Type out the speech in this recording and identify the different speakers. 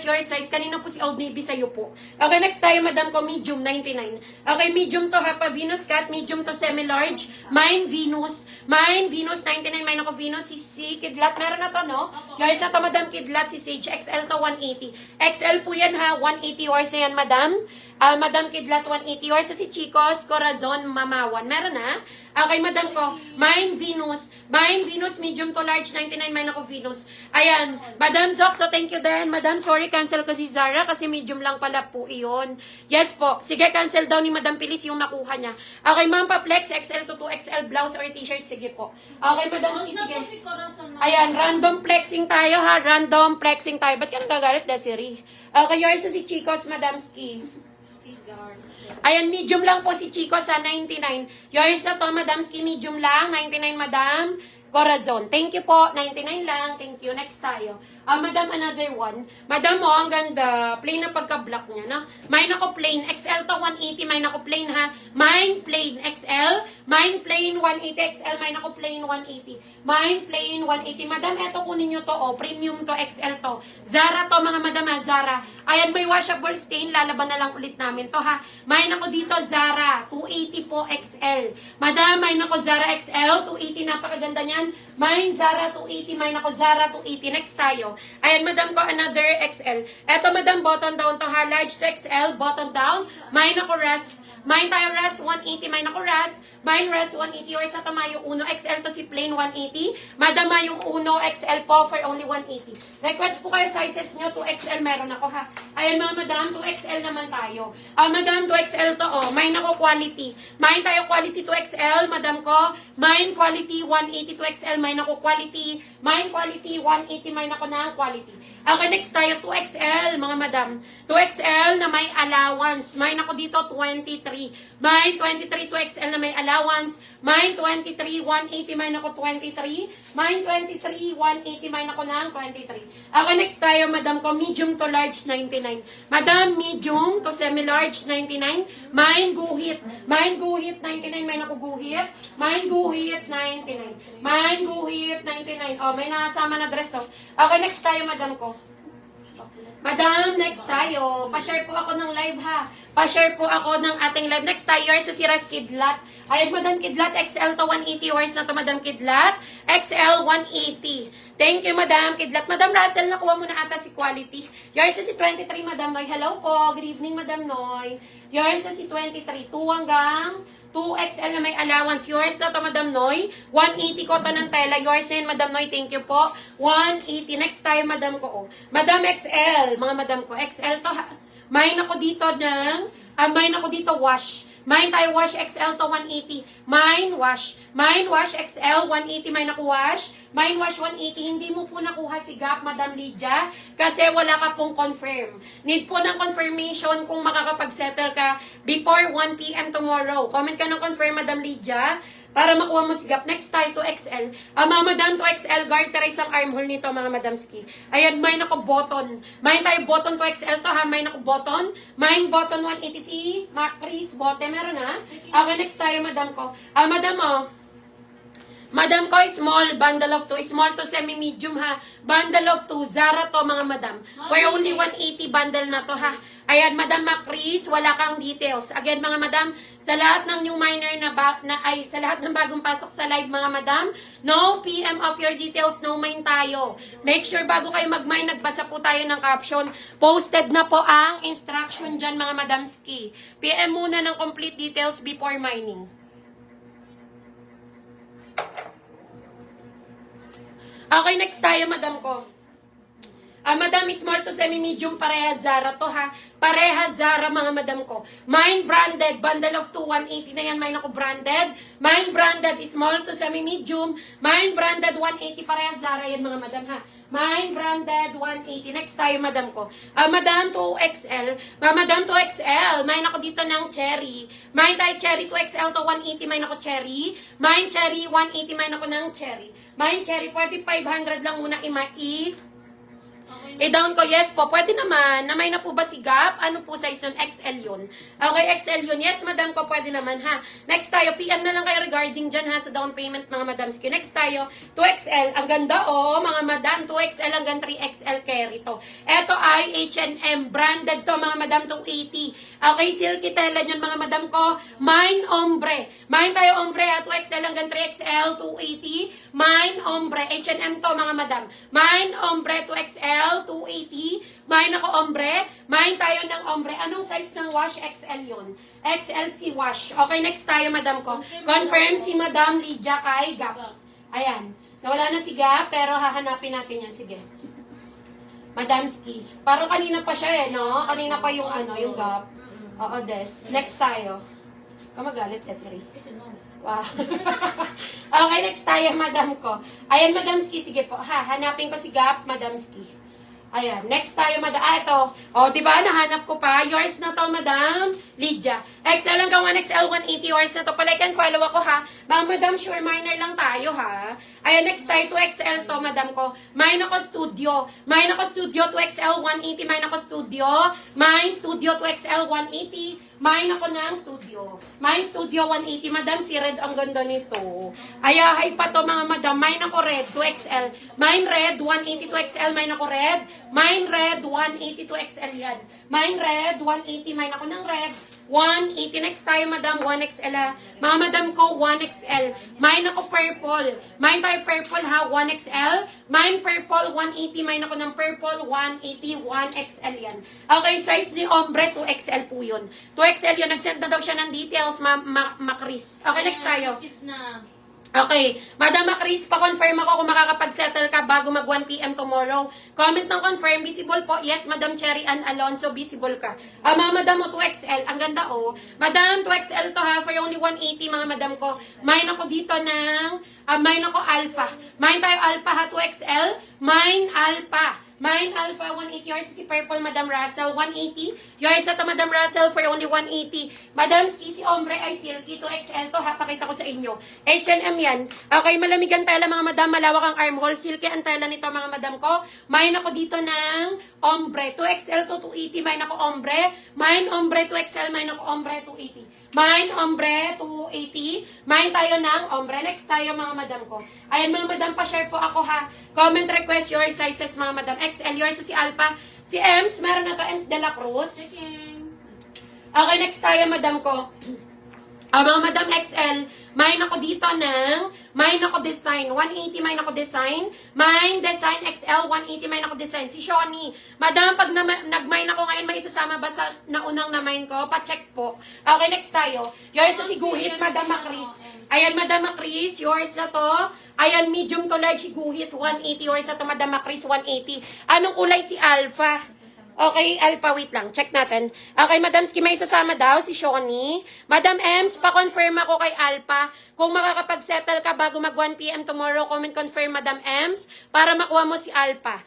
Speaker 1: your size. Kanina po si Old Navy sa'yo po. Okay, next tayo, madam ko, medium, 99. Okay, medium to ha, pa Venus cut, medium to semi-large. Mine, Venus. Mine, Venus, 99. Mine ako, Venus, si Kidlat. Meron na to, no? Guys, na to, madam Kidlat, si Sage. XL to, 180. XL po yan ha, 180 yours na yan, madam. Madam Kidlat, 180 yours. Si Chicos, Corazon, Mamawan. Meron na? Okay, madam ko. Mine, Venus. Mine, Venus, medium to large, 99. Mine ako, Venus. Ayan. Madam Zoc, so thank you din. Madam, sorry, cancel ko si Zara kasi medium lang pala po iyon. Yes po. Sige, cancel daw ni Madam Pilis yung nakuha niya. Okay, ma'am, pa-flex, XL to 2XL blouse or t-shirt. Sige po. Okay, madam, sige. Ayan, random flexing tayo ha. Random flexing tayo. Ba't ka nagagalit, Desiree? Okay, yours si Chicos, Madam Ski. Ayan, medium lang po si Chico sa 99. Yours na to, Madam Ski, medium lang. 99, Madam Corazon. Thank you po. 99 lang. Thank you. Next tayo. Madam, another one. Madam, oh, ang ganda. Plain na pagka-block niya, no? Mine ako plain. XL to 180. Mine ako plain, ha? Mine plain. XL. Mine plain 180. XL. Mine ako plain 180. Mine plain 180. Madam, eto kunin nyo to, oh. Premium to. XL to. Zara to, mga madam, ha? Zara. Ayan, may washable stain. Lalaban na lang ulit namin to, ha? Mine ako dito, Zara. 280 po. XL. Madam, mine ako Zara XL. 280. Napakaganda niyan. Mine, Zara 280. Mine ako Zara 280. Next tayo. Ayan, madam ko, another XL. Eto, madam, button down to ha. Large to XL, button down. Mine ako Ras. Mine tayo Ras, 180. Mine ako Ras. Mine Ras, 180. Yours na Mayo Uno. XL to si plain, 180. Madam, Mayong Uno, XL po for only 180. Request po kayo sizes nyo. 2XL meron ako ha. Ayan, mga madam, 2XL naman tayo. Madam, 2XL to, oh. Mine ako quality. Mine tayo quality 2XL. Madam ko, mine quality 180 2XL. Mine ako quality. Mine quality 180. Mine ako na quality. Okay, next tayo, 2XL, mga madam. 2XL na may allowance. Mine ako dito, 23. Mine 23 2XL na may allowance. Mine 23 180. Mine ako 23. Mine 23 180. Mine ako na 23. Okay, next tayo, madam ko, medium to large, 99. Madam, medium to semi-large, 99. Mine guhit. Mine guhit, 99. Mine ako guhit. Mine guhit, 99. Mine guhit, 99. Oh, may nakasama na dress, oh. Okay, next tayo, madam ko. Madam, next tayo. Pa-share po ako ng live, ha. Pa-share po ako ng ating live. Next tayo, yours sa si Ras Kidlat. Ayan, Madam Kidlat, XL to 180. Yours na to, Madam Kidlat. XL 180. Thank you, Madam Kidlat. Madam Russell, nakuha mo na ata si Quality. Yours sa si 23, Madam Noy. Hello po. Good evening, Madam Noy. Yours sa si 23. 2 hanggang 2XL na may allowance. Yours na to, Madam Noy. 180 ko to ng tela. Yours yan, Madam Noy. Thank you po. 180. Next tayo, Madam ko. Oh. Madam XL. Mga Madam ko. XL to. Mine ako dito ng, mine ako dito wash. Mine tayo wash XL to 180. Mine wash. Mine wash XL 180. Mine ako wash. Mine wash 180. Hindi mo po nakuha si Gap, Madam Lydia, kasi wala ka pong confirm. Need po ng confirmation kung makakapag-settle ka before 1 p.m. tomorrow. Comment ka ng confirm, Madam Lydia, para makuha mo si Gap. Next tayo, 2XL. Mga madam, 2XL, garterize ang armhole nito, mga madam ski. Ayan, mine ako button. Mine tayo button, 2XL to ha. Mine ako button. Mine button, 180 si Macris, bote. Meron na. Okay, next tayo, madam ko. Madam, oh. Madam ko, small, bundle of 2. Small to semi-medium, ha. Bundle of 2. Zara to, mga madam. For only 180 bundle na to, ha. Ayan, Madam Macris, wala kang details. Again, mga madam, sa lahat ng new miner sa lahat ng bagong pasok sa live, mga madam, no PM of your details, no mine tayo. Make sure bago kayo mag-mine, nagbasa po tayo ng caption. Posted na po ang instruction dyan, mga madam ski. PM muna ng complete details before mining. Okay, next tayo, madam ko. Madam, small to semi-medium, pareha Zara to ha. Pareha Zara, mga madam ko. Mine branded, bundle of 2, 180 na yan. Mine ako branded. Mine branded, small to semi-medium. Mine branded, 180, pareha Zara yan, mga madam ha. Mine branded, 180. Next tayo, madam ko. Madam, 2XL. Madam, 2XL. Mine ako dito ng cherry. Mine tayo cherry, 2XL to 180. Mine ako cherry. Mine cherry, 180. Mine ako ng cherry. Mine cherry, 4500 lang muna I-down ko, yes po. Pwede naman. Namay na po ba si Gap? Ano po size nun? XL yun. Okay, XL yun. Yes, madam ko, pwede naman ha. Next tayo, PM na lang kayo regarding dyan ha sa down payment mga madamski. Next tayo, 2XL. Ang ganda mga madam. 2XL hanggang 3XL carry to. Ito ay H&M. Branded to mga madam, 280. Okay, silky tela yun mga madam ko. Mine ombre. Mine tayo ombre ha. 2XL hanggang 3XL, 280. Mine ombre. H&M to mga madam. Mine ombre, 2XL, 280. Mine ako ombre. Mine tayo ng ombre. Anong size ng wash? XL yun. XL si wash. Okay, next tayo madam ko. Confirm si Madam Lydia kay Gap. Ayan. Nawala na si Gap, pero hahanapin natin yan. Sige. Madamski. Parang kanina pa siya no? Kanina pa yung yung Gap. Oo, Des. Next tayo. Kamagalit, Desiree. Wow. Okay, next tayo, madam ko. Ayan, Madamski. Sige po. Hanapin ko si Gap, Madamski. Ayan, next tayo, madam. Ito. O, diba, nahanap ko pa. Yours na to, Madam Lydia. XL hanggang 1XL, 180. Yours na to. Palike and follow ako, ha. Mga madam, sure minor lang tayo, ha. Ayan, next tayo, 2XL to, madam ko. Mine ako studio. Mine ako studio, 2XL, 180. Mine ako studio. Mine studio, 2XL, 180. Mine ako ng studio. Mine studio 180. Madam, si red ang ganda nito. Ayahay pa to mga madam. Mine ako red 2XL. Mine red 180 2XL. Mine ako red. Mine red 180 2XL yan. Mine red 180. Mine ako ng red 180. Next tayo madam 1XL ha. Mga madam ko 1XL. Mine ako purple. Mine tayo purple ha 1XL. Mine purple 180. Mine ako ng purple 180 1XL yan. Okay, size ni ombre 2XL po yun. 2XL yun. Nag-send na daw siya ng details, Chris. Okay, next tayo. Okay. Madam Chris, pa-confirm ako kung makakapag-settle ka bago mag 1 PM tomorrow. Comment ng confirm. Visible po. Yes, Madam Cherry Ann Alonso, visible ka. Madam mo, 2XL. Ang ganda, Madam, 2XL to ha, for only 180, mga madam ko. Mine ako dito ng, mine ako alpha. Mine tayo alpha ha, 2XL. Mine alpha. Mine alpha, 180. Yours si purple, Madam Russell, 180. Yours na to, Madam Russell, for only 180. Madam Ski, si ombre ay silky, 2XL to ha, pakita ko sa inyo. H&M yan. Okay, malamigan tela mga madam, malawak ang armhole. Silky ang tela nito mga madam ko. Mine ako dito ng ombre, 2XL to 280. Mine ako ombre. Mine ombre, 2XL. Mine ako ombre, 280. Mine ombre, 280. Mine tayo ng ombre. Next tayo mga madam ko. Ayan mga madam, pa-share po ako ha. Comment request your sizes mga madam. XL, yours si Alpha. Si Ems, meron na to, Ems de la Cruz. Okay, next tayo madam ko. Mga madam XL, mine ako dito ng, mine ako design, 180 mine ako design, mine design XL, 180 mine ako design. Si Shoni, madam, pag nag-mine ako ngayon, may isasama ba sa naunang na mine ko? Pa-check po. Okay, next tayo. Yours sa si Guhit, Madam Macris. Ayan, Madam Macris, yours na to. Ayan, medium to large, si Guhit, 180. Yours na to, Madam Macris, 180. Anong kulay si Alpha? Okay, Alpha, wait lang. Check natin. Okay, Madam Ski, may isasama daw si Shoni. Madam Ems, pa-confirm ako kay Alpha. Kung makakapag-settle ka bago mag 1 PM tomorrow, comment confirm Madam Ems para makuha mo si Alpha.